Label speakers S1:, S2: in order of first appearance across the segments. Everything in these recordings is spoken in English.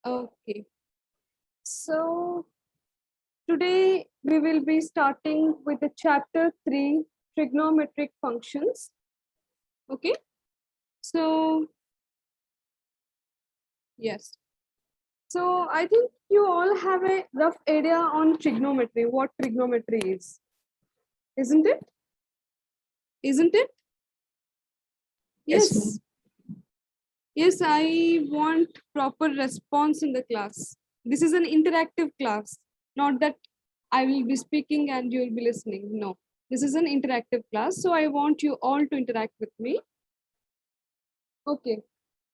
S1: Okay, so today we will be starting with the chapter 3, trigonometric functions. Okay, so yes, so I think you all have a rough idea on trigonometry, what trigonometry is, isn't it? Isn't it?
S2: Yes,
S1: Yes. Yes, I want proper response in the class. This is an interactive class, not that I will be speaking and you will be listening. No, this is an interactive class. So I want you all to interact with me. Okay.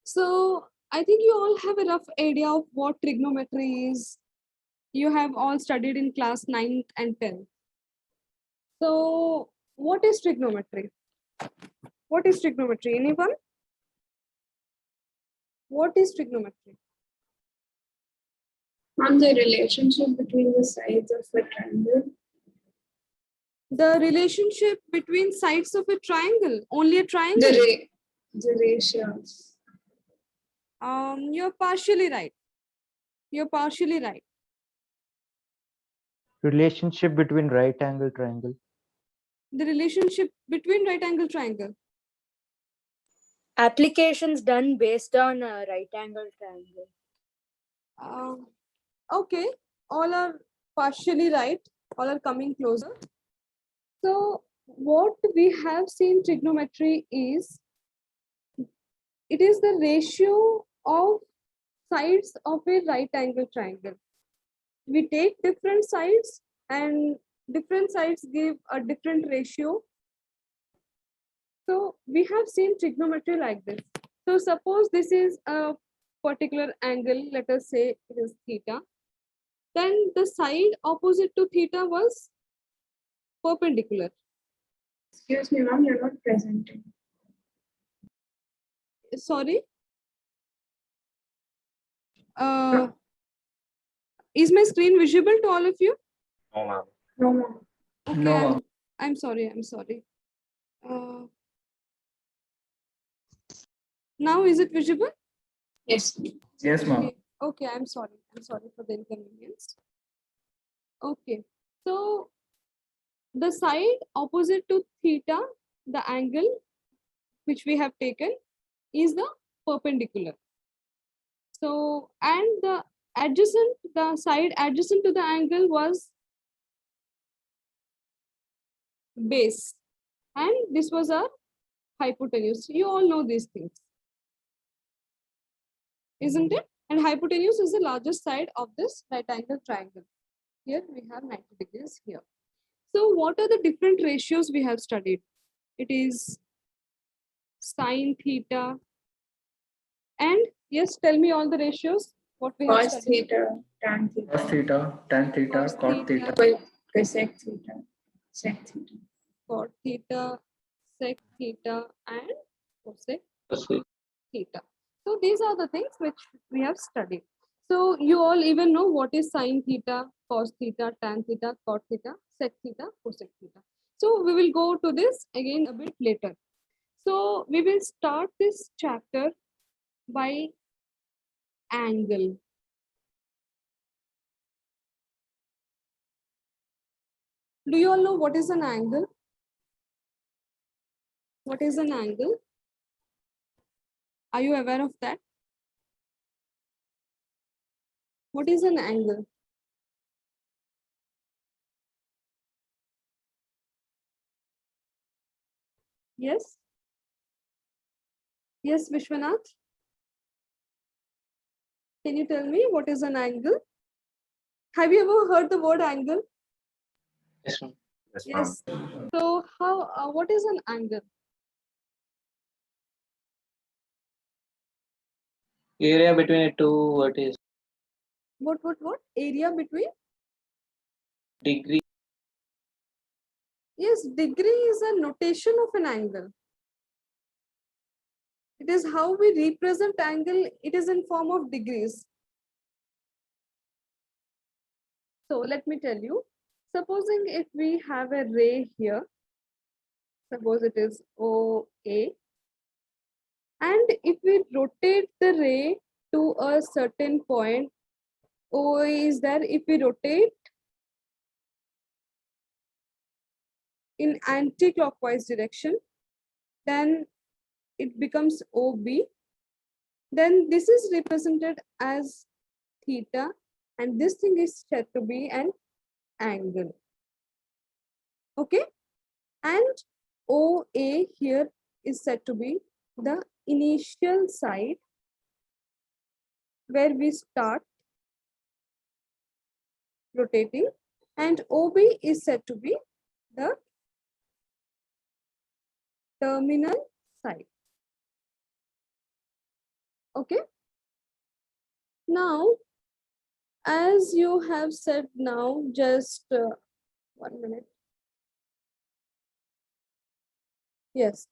S1: So I think you all have a rough idea of what trigonometry is. You have all studied in class 9th and 10th. So what is trigonometry? What is trigonometry? Anyone? What is trigonometry?
S2: on the relationship between the sides of a triangle.
S1: The relationship between sides of a triangle, only a triangle.
S2: The ratios.
S1: You're partially right. You're partially right.
S3: Relationship between right angle triangle.
S1: The relationship between right angle triangle.
S4: Applications done based on a right angle triangle.
S1: Okay, all are partially right. All are coming closer. So what we have seen trigonometry is, it is the ratio of sides of a right angle triangle. We take different sides and different sides give a different ratio. So we have seen trigonometry like this. So suppose this is a particular angle, let us say it is theta. Then the side opposite to theta was perpendicular.
S2: Excuse me, ma'am, you're not presenting.
S1: Sorry. Is my screen visible to all of you?
S5: No, ma'am.
S2: No, ma'am.
S1: Okay,
S3: No.
S1: I'm sorry. I'm sorry. Now is it visible?
S2: Yes.
S3: Yes,
S1: Okay. Okay, I'm sorry. I'm sorry for the inconvenience. Okay. So the side opposite to theta, the angle which we have taken is the perpendicular. So, and the side adjacent to the angle was base, and this was our hypotenuse. You all know these things, isn't it? And hypotenuse is the largest side of this right angle triangle. Here we have 90 degrees here. So what are the different ratios we have studied? It is sine theta, and yes, tell me all the ratios. What we have
S2: Cos
S1: studied.
S2: theta, tan theta,
S3: Cos theta, tan theta,
S1: Cos
S3: cot
S1: theta.
S3: theta.
S2: cosec theta, sec theta.
S1: Cot theta, sec theta, and cosec theta. So these are the things which we have studied. So you all even know what is sine theta, cos theta, tan theta, cot theta, sec theta, cosec theta. So we will go to this again a bit later. So we will start this chapter by angle. Do you all know what is an angle? What is an angle? Are you aware of that? What is an angle? Yes? Yes, Vishwanath? Can you tell me what is an angle? Have you ever heard the word angle?
S5: Yes, ma'am.
S1: Yes. So what is an angle?
S5: Area between two vertices.
S1: What? Area between?
S5: Degree.
S1: Yes, degree is a notation of an angle. It is how we represent angle. It is in form of degrees. So let me tell you, supposing if we have a ray here, suppose it is OA, and if we rotate the ray to a certain point, OA is there. If we rotate in anti-clockwise direction, then it becomes OB. Then this is represented as theta, and this thing is said to be an angle. Okay, and OA here is said to be the initial side where we start rotating, and OB is said to be the terminal side. Okay, now as you have said now, just 1 minute. Yes,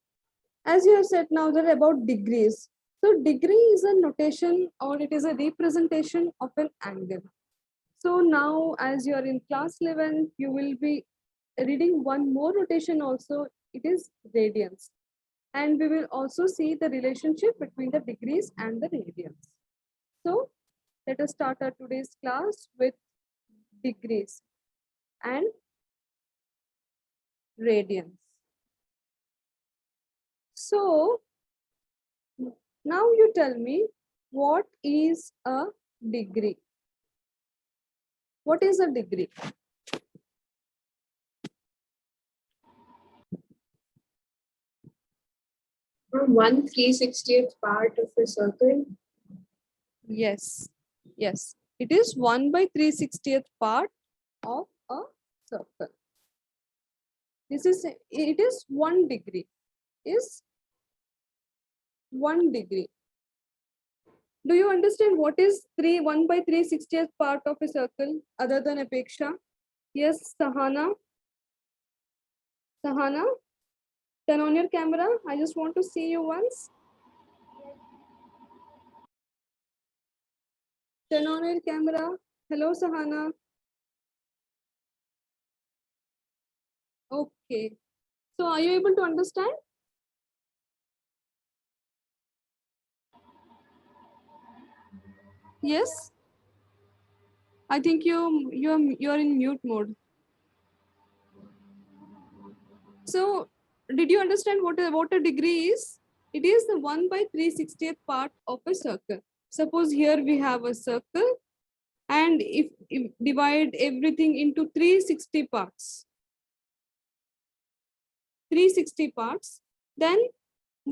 S1: as you have said now that about degrees. So degree is a notation, or it is a representation of an angle. So now as you are in class 11, you will be reading one more notation also. It is radians. And we will also see the relationship between the degrees and the radians. So let us start our today's class with degrees and radians. So now you tell me, what is a degree? What is a degree?
S2: From 1/360th part of a circle.
S1: Yes, yes. It is 1/360th part of a circle. This is, it is 1 degree, is 1 degree. Do you understand what is 1/360th part of a circle other than Apeksha? Yes, Sahana. Sahana, turn on your camera. I just want to see you once. Turn on your camera. Hello, Sahana. Okay. So are you able to understand? Yes. I think you're in mute mode. So did you understand what a degree is? It is the 1/360th part of a circle. Suppose here we have a circle, and if divide everything into 360 parts, 360 parts, then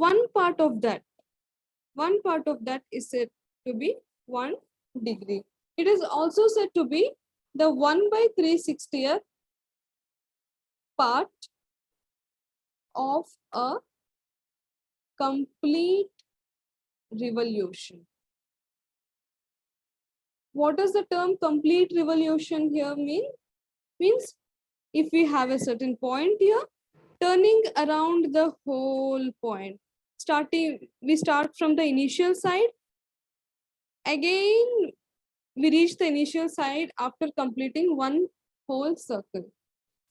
S1: one part of that is said to be 1 degree. It is also said to be the 1/360th part of a complete revolution. What does the term complete revolution here mean? Means if we have a certain point here, turning around the whole point. We start from the initial side. Again, we reach the initial side after completing one whole circle.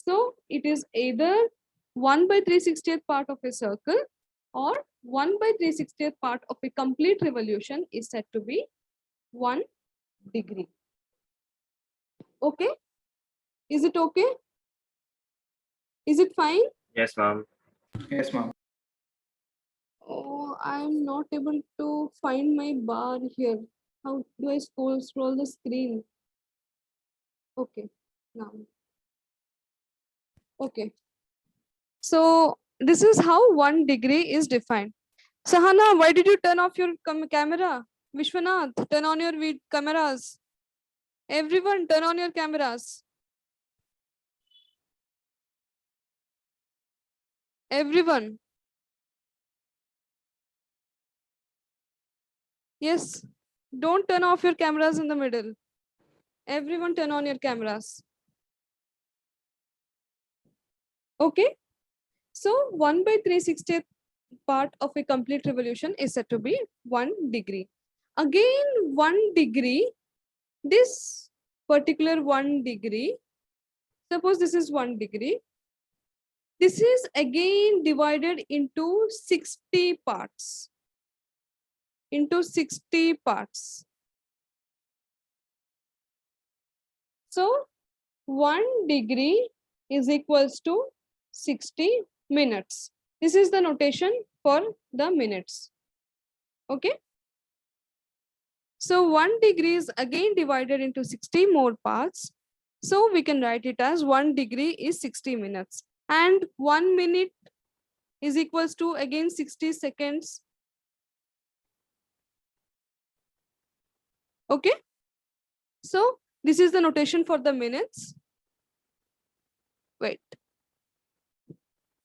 S1: So it is either 1/360th part of a circle, or 1/360th part of a complete revolution is said to be 1 degree. Okay? Is it okay? Is it fine?
S5: Yes, ma'am.
S3: Yes, ma'am.
S1: Oh, I'm not able to find my bar here. How do I scroll the screen? Okay, now. Okay. So this is how 1 degree is defined. Sahana, why did you turn off your camera? Vishwanath, turn on your cameras. Everyone, turn on your cameras. Everyone. Yes, don't turn off your cameras in the middle. Everyone turn on your cameras. Okay. So 1/360th part of a complete revolution is said to be 1 degree. Again, 1 degree, this particular 1 degree, suppose this is 1 degree. This is again divided into 60 parts. into 60 parts. So 1 degree is equals to 60 minutes. This is the notation for the minutes. Okay. So 1 degree is again divided into 60 more parts. So we can write it as 1 degree is 60 minutes. And 1 minute is equals to again 60 seconds. Okay. So this is the notation for the minutes. Wait.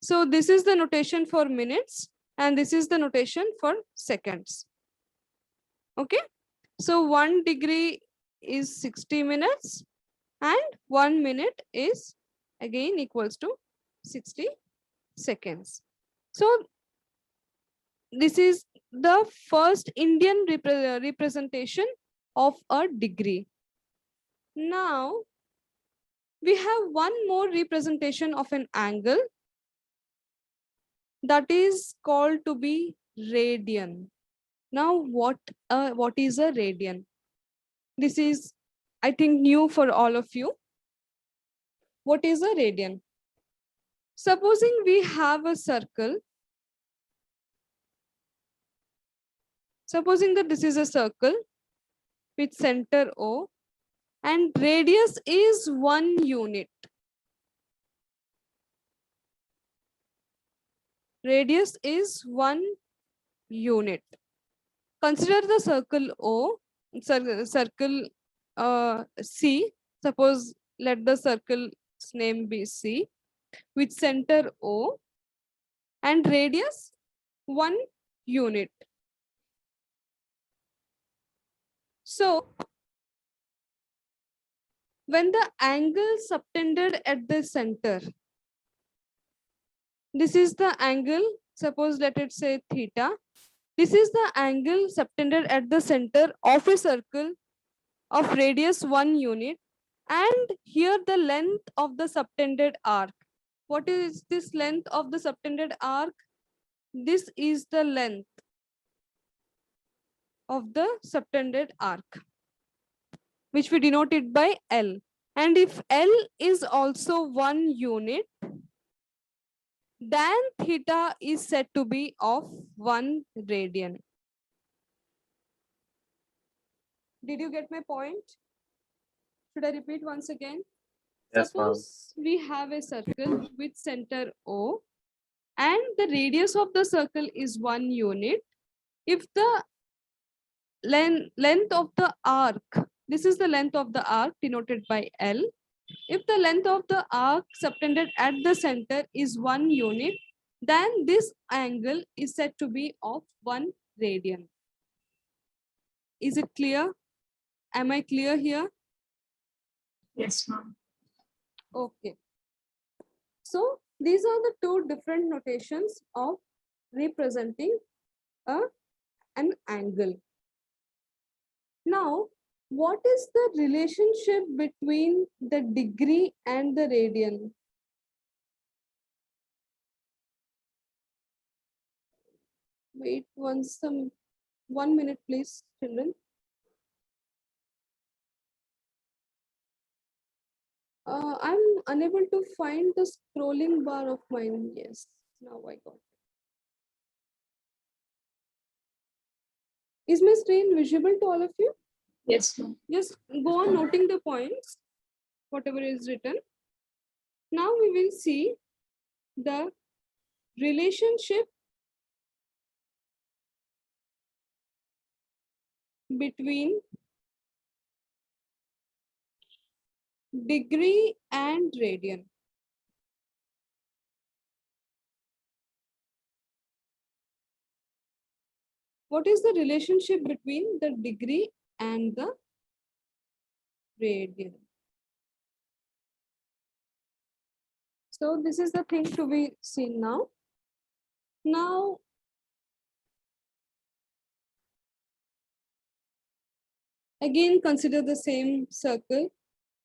S1: So this is the notation for minutes and this is the notation for seconds. Okay. So 1 degree is 60 minutes and 1 minute is again equals to 60 seconds. So this is the first Indian representation of a degree. Now we have one more representation of an angle that is called to be radian. Now what is a radian? This is, I think, new for all of you. What is a radian? Supposing we have a circle. Supposing that this is a circle with center O and radius is 1 unit. Radius is 1 unit. Consider the circle O, circle C. Suppose let the circle's name be C with center O and radius 1 unit. So when the angle subtended at the center, this is the angle, suppose let it say theta. This is the angle subtended at the center of a circle of radius 1 unit, and here the length of the subtended arc. What is this length of the subtended arc? This is the length of the subtended arc, which we denote it by L. And if L is also 1 unit, then theta is said to be of 1 radian. Did you get my point? Should I repeat once again?
S5: Yes, ma'am.
S1: Suppose we have a circle with center O and the radius of the circle is 1 unit. If the length of the arc, this is the length of the arc denoted by L. If the length of the arc subtended at the center is 1 unit, then this angle is said to be of 1 radian. Is it clear? Am I clear here?
S2: Yes, ma'am.
S1: Okay. So these are the two different notations of representing an angle. Now, what is the relationship between the degree and the radian? Wait one minute, please, children. I'm unable to find the scrolling bar of mine. Yes, now I got it. Is my screen visible to all of you?
S2: Yes, ma'am.
S1: Just go on noting the points, whatever is written. Now we will see the relationship between degree and radian. What is the relationship between the degree and the radian? So this is the thing to be seen now. Now, again consider the same circle.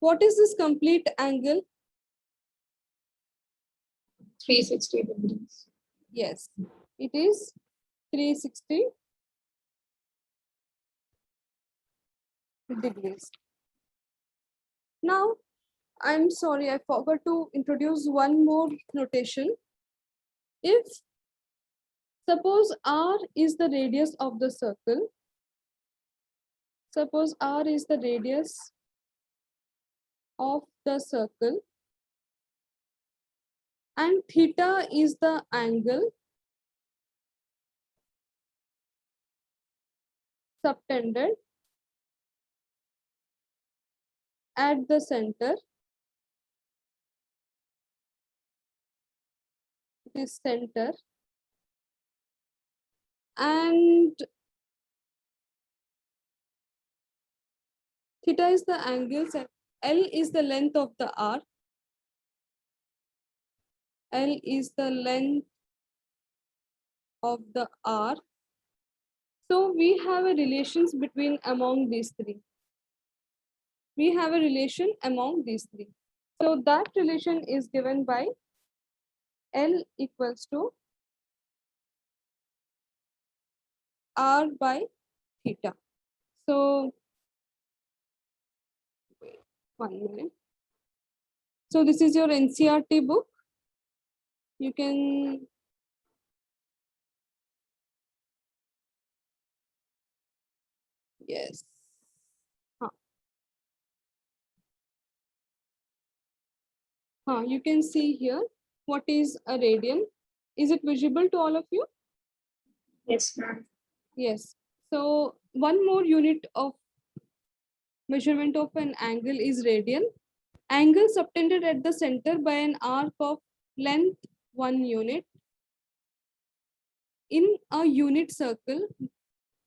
S1: What is this complete angle?
S2: 360 degrees.
S1: Yes, it is 360 degrees. Now, I'm sorry, I forgot to introduce one more notation. If suppose R is the radius of the circle, suppose R is the radius of the circle and theta is the angle subtended at the center, this center, and theta is the angle, L is the length of the arc, L is the length of the arc. So we have a relations between among these three. We have a relation among these three. So that relation is given by L equals to R by theta. So wait 1 minute. So this is your NCERT book. You can yes. You can see here what is a radian. Is it visible to all of you?
S2: Yes, ma'am.
S1: Yes. So one more unit of measurement of an angle is radian. Angle subtended at the center by an arc of length 1 unit in a unit circle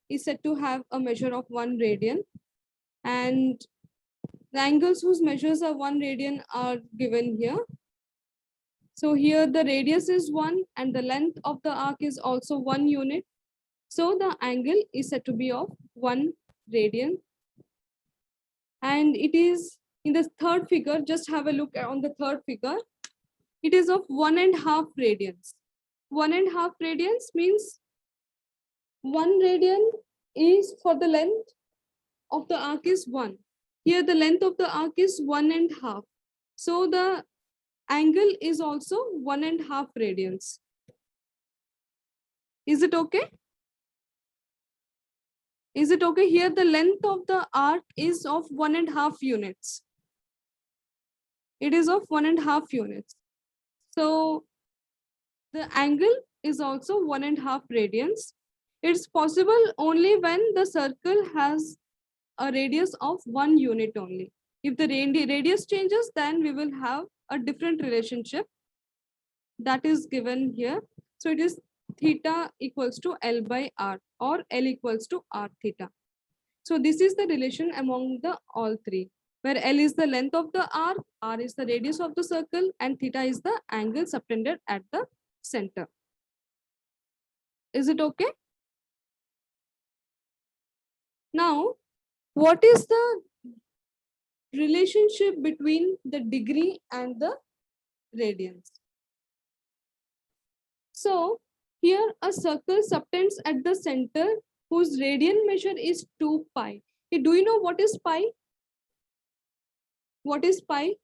S1: is said to have a measure of 1 radian, and the angles whose measures are 1 radian are given here. So here the radius is 1 and the length of the arc is also 1 unit. So the angle is said to be of 1 radian. And it is in the third figure, just have a look on the third figure. It is of 1.5 radians. 1.5 radians means 1 radian is for the length of the arc is 1. Here the length of the arc is 1.5. So the angle is also 1.5 radians. Is it okay? Is it okay? Here the length of the arc is of 1.5 units. It is of 1.5 units. So the angle is also 1.5 radians. It's possible only when the circle has a radius of 1 unit only. If the radius changes, then we will have a different relationship that is given here. So it is theta equals to L by R or L equals to R theta. So this is the relation among the all three, where L is the length of the arc, R is the radius of the circle, and theta is the angle subtended at the center. Is it okay? Now, what is the relationship between the degree and the radians? So here a circle subtends at the center whose radian measure is 2 pi. Do you know what is pi? What is pi?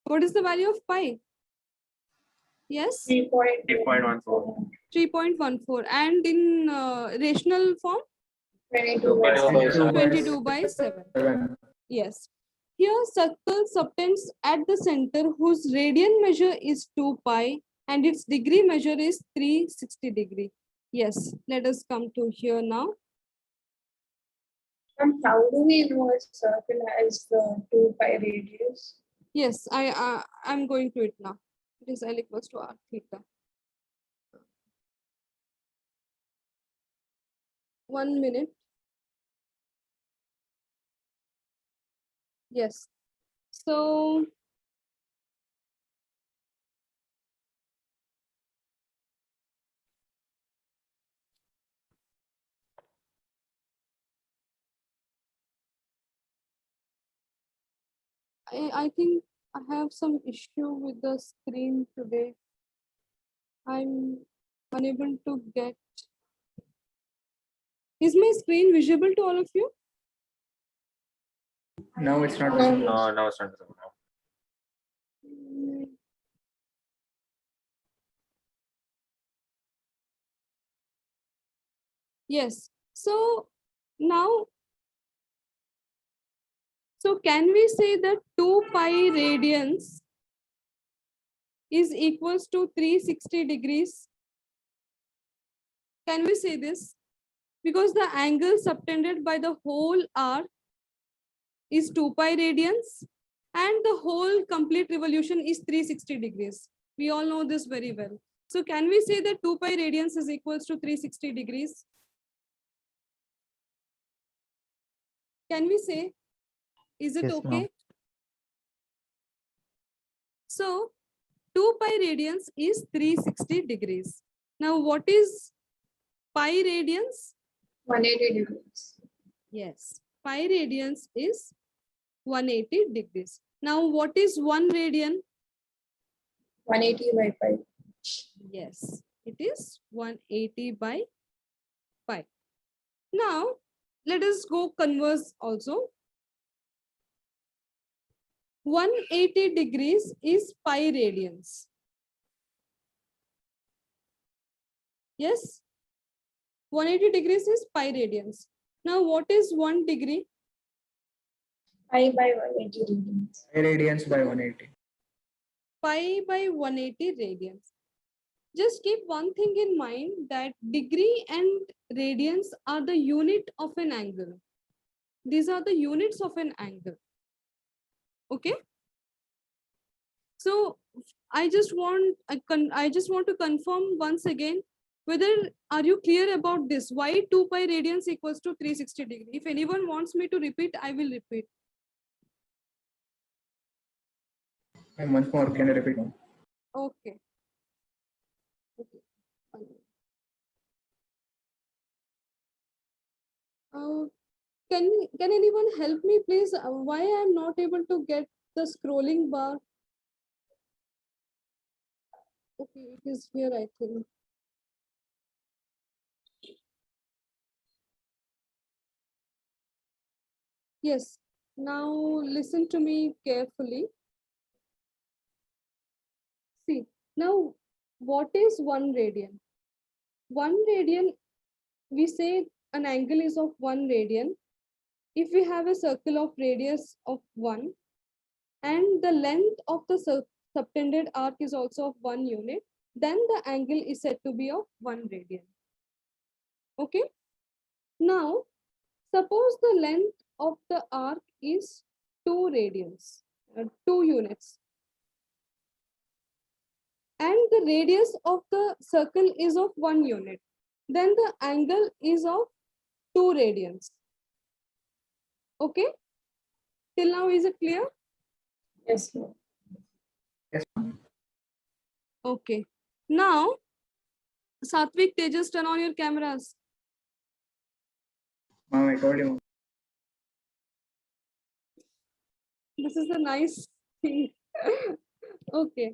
S1: What is the value of pi? Yes?
S2: 3.14.
S1: 3.14. And in rational form?
S2: 22 by 7.
S1: 22 by 7. Yes. Here circle subtends at the center whose radian measure is 2 pi and its degree measure is 360 degree. Yes, let us come to here now.
S2: And how do we know a circle has the 2 pi radius?
S1: Yes, I'm going to it now. It is L equals to R theta. 1 minute. Yes. So I think I have some issue with the screen today. I'm unable to get. Is my screen visible to all of you?
S3: No, it's not
S2: No.
S3: visible.
S5: No, no, it's not visible. No.
S1: Yes. So now, so can we say that 2 pi radians is equals to 360 degrees? Can we say this? Because the angle subtended by the whole arc is 2 pi radians and the whole complete revolution is 360 degrees. We all know this very well. So can we say that 2 pi radians is equals to 360 degrees? Can we say? Is it
S3: Yes,
S1: okay?
S3: ma'am.
S1: So 2 pi radians is 360 degrees. Now what is pi radians?
S2: 180 degrees.
S1: Yes, pi radians is 180 degrees. Now what is 1 radian?
S2: 180 by 5.
S1: Yes, it is 180 by pi. Now let us go converse also. 180 degrees is pi radians. Yes, 180 degrees is pi radians. Now what is 1 degree?
S2: Pi by 180 radians.
S3: Pi radians by 180.
S1: Pi by 180 radians. Just keep one thing in mind, that degree and radians are the unit of an angle. These are the units of an angle. Okay. So I just want to confirm once again whether are you clear about this? Why 2 pi radians equals to 360 degree? If anyone wants me to repeat, I will repeat.
S3: And once more, can you repeat? Ma'am?
S1: Okay. Okay. Fine. Can anyone help me, please? Why I'm not able to get the scrolling bar? Okay, it is here, I think. Yes. Now listen to me carefully. See, now what is 1 radian? 1 radian, we say an angle is of 1 radian. If we have a circle of radius of 1 and the length of the subtended arc is also of 1 unit, then the angle is said to be of 1 radian. Okay. Now, suppose the length of the arc is 2 radians, 2 units. And the radius of the circle is of 1 unit. Then the angle is of 2 radians. Okay. Till now, is it clear?
S2: Yes, ma'am.
S3: Yes, ma'am.
S1: Okay. Now, Satvik, Tejas, turn on your cameras.
S3: Ma'am, I told you.
S1: This is a nice thing. Okay.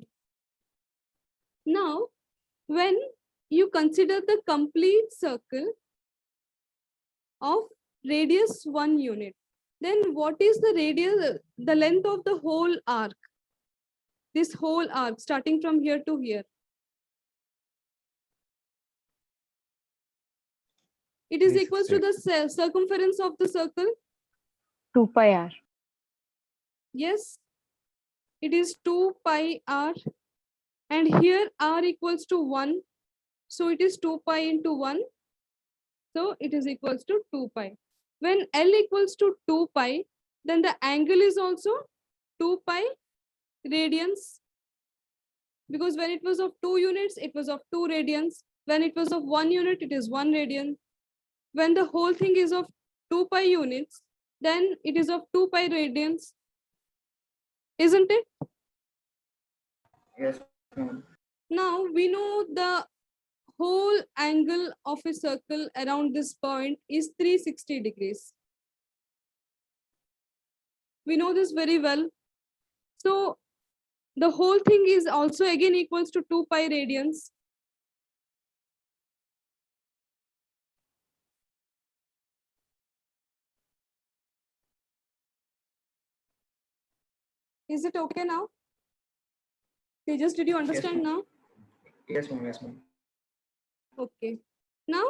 S1: Now, when you consider the complete circle of radius 1 unit, then what is the radius, the length of the whole arc? This whole arc starting from here to here. It is equals to the circumference of the circle.
S4: 2 pi r.
S1: Yes, it is 2 pi r. And here r equals to 1. So it is 2 pi into 1. So it is equals to 2 pi. When L equals to 2 pi, then the angle is also 2 pi radians. Because when it was of 2 units, it was of 2 radians. When it was of 1 unit, it is 1 radian. When the whole thing is of 2 pi units, then it is of 2 pi radians. Isn't it?
S3: Yes, ma'am.
S1: Now we know the whole angle of a circle around this point is 360 degrees. We know this very well. So the whole thing is also again equals to 2 pi radians. Is it okay now? Tejas, did you understand now?
S3: Yes, ma'am. Yes, ma'am.
S1: Okay. Now,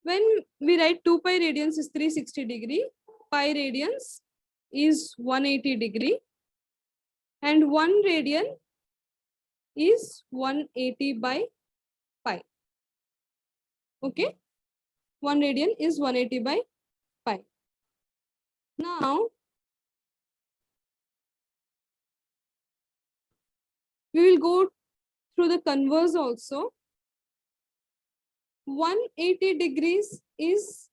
S1: when we write 2 pi radians is 360 degree, pi radians is 180 degree, and 1 radian is 180 by pi. Okay. 1 radian is 180 by pi. Now, we will go through the converse also. 180 degrees is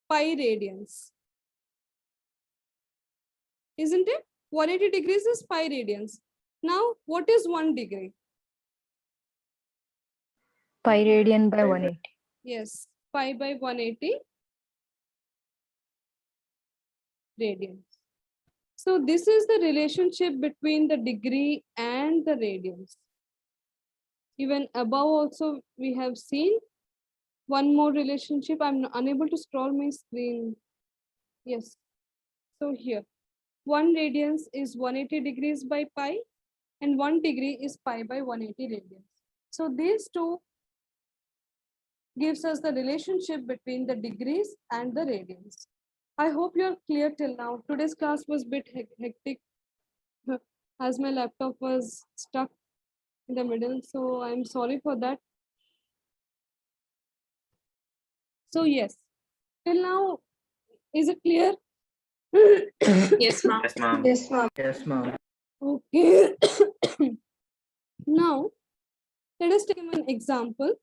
S1: pi radians. Isn't it? 180 degrees is pi radians. Now, what is 1 degree?
S4: Pi radian by 180.
S1: Yes, pi by 180 radians. So this is the relationship between the degree and the radians. Even above also we have seen one more relationship. I'm unable to scroll my screen. Yes. So here, 1 radians is 180 degrees by pi, and 1 degree is pi by 180 radians. So these two gives us the relationship between the degrees and the radians. I hope you're clear till now. Today's class was a bit hectic as my laptop was stuck in the middle, so I'm sorry for that. So yes, till now, is it clear?
S2: Yes, ma'am.
S5: Yes, ma'am.
S2: Yes, ma'am.
S3: Yes, ma'am.
S1: Okay. Now, let us take an example.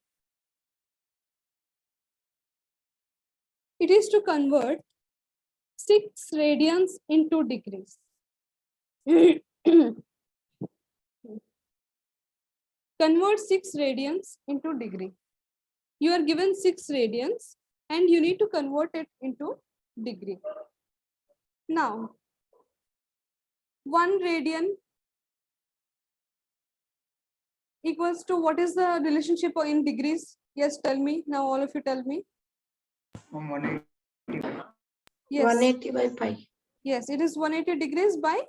S1: It is to convert 6 radians into degrees. Convert 6 radians into degree. You are given 6 radians and you need to convert it into degree. Now, 1 radian equals to, what is the relationship in degrees? Yes, tell me. Now all of you tell me.
S3: 180
S1: Yes.
S2: 180 by pi.
S1: Yes, it is 180 degrees by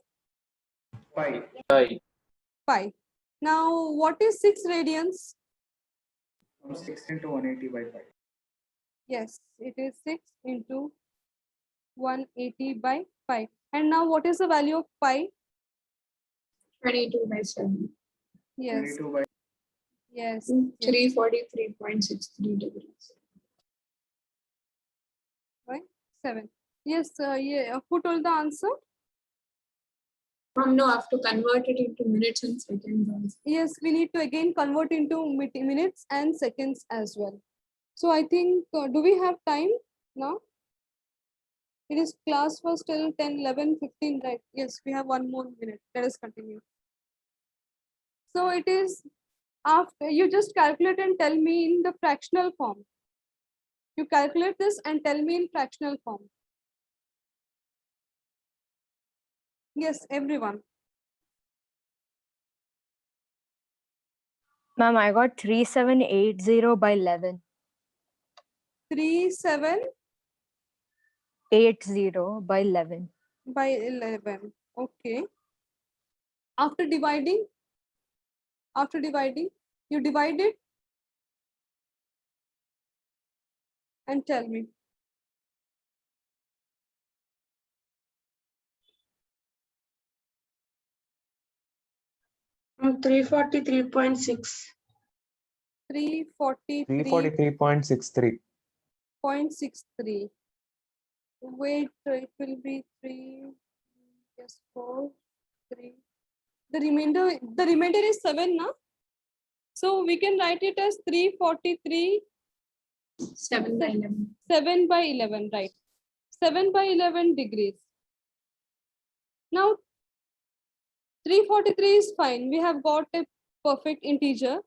S3: pi.
S5: Pi.
S1: pi. Now, what is 6 radians?
S3: From 6 into 180 by pi.
S1: Yes, it is 6 into 180 by pi. And now what is the value of pi?
S2: 22 by 7.
S1: Yes,
S3: 22 by
S1: yes.
S2: 343.63 degrees.
S1: Right? 7. Yes, yeah. Who told the answer?
S2: No, I have to convert it into minutes and seconds also.
S1: Yes, we need to again convert into minutes and seconds as well. So I think, do we have time now? It is class was till 10, 11, 15, right? Yes, we have 1 more minute. Let us continue. So it is after you just calculate and tell me in the fractional form. You calculate this and tell me in fractional form. Yes, everyone.
S4: Ma'am, I got 3780 by 11.
S1: 3780
S4: by 11.
S1: by 11. Okay. After dividing, you divide it and tell me.
S2: Mm, 343.6.
S1: 343.63.
S6: 343.63.
S1: Wait, it will be 3, yes, 4, 3. The remainder is 7, na? So we can write it as 343,
S2: 7 by 11.
S1: 7 by 11, right? 7 by 11 degrees. Now, 343 is fine. We have got a perfect integer.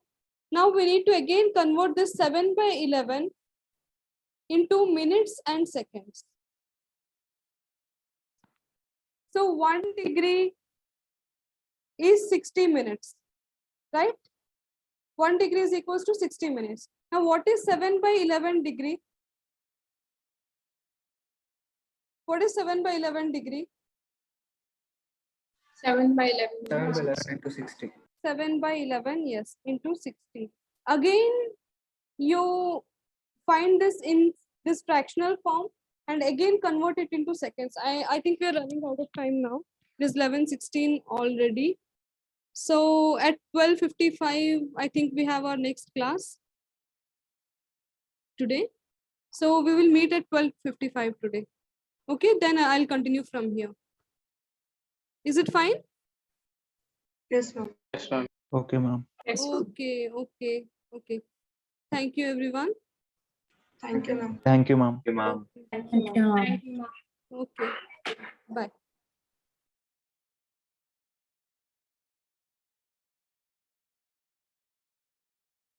S1: Now we need to again convert this 7 by 11 into minutes and seconds. So 1 degree is 60 minutes, right? 1 degree is equals to 60 minutes. Now what is 7 by 11 degree? What is 7 by 11 degree?
S2: 7 by 11.
S3: 7 by 11 into 60.
S1: 7 by 11, yes, into 60. Again, you find this in this fractional form and again convert it into seconds. I think we are running out of time now. It is 11:16 already. So at 12:55, I think we have our next class today. So we will meet at 12:55 today. Okay, then I'll continue from here. Is it fine?
S2: Yes, ma'am.
S5: Yes, ma'am.
S7: Okay, ma'am.
S2: Yes, ma'am.
S1: Okay. Thank you, everyone.
S2: Thank you, ma'am.
S7: Thank you, ma'am.
S5: Okay, ma'am.
S1: Okay. Bye.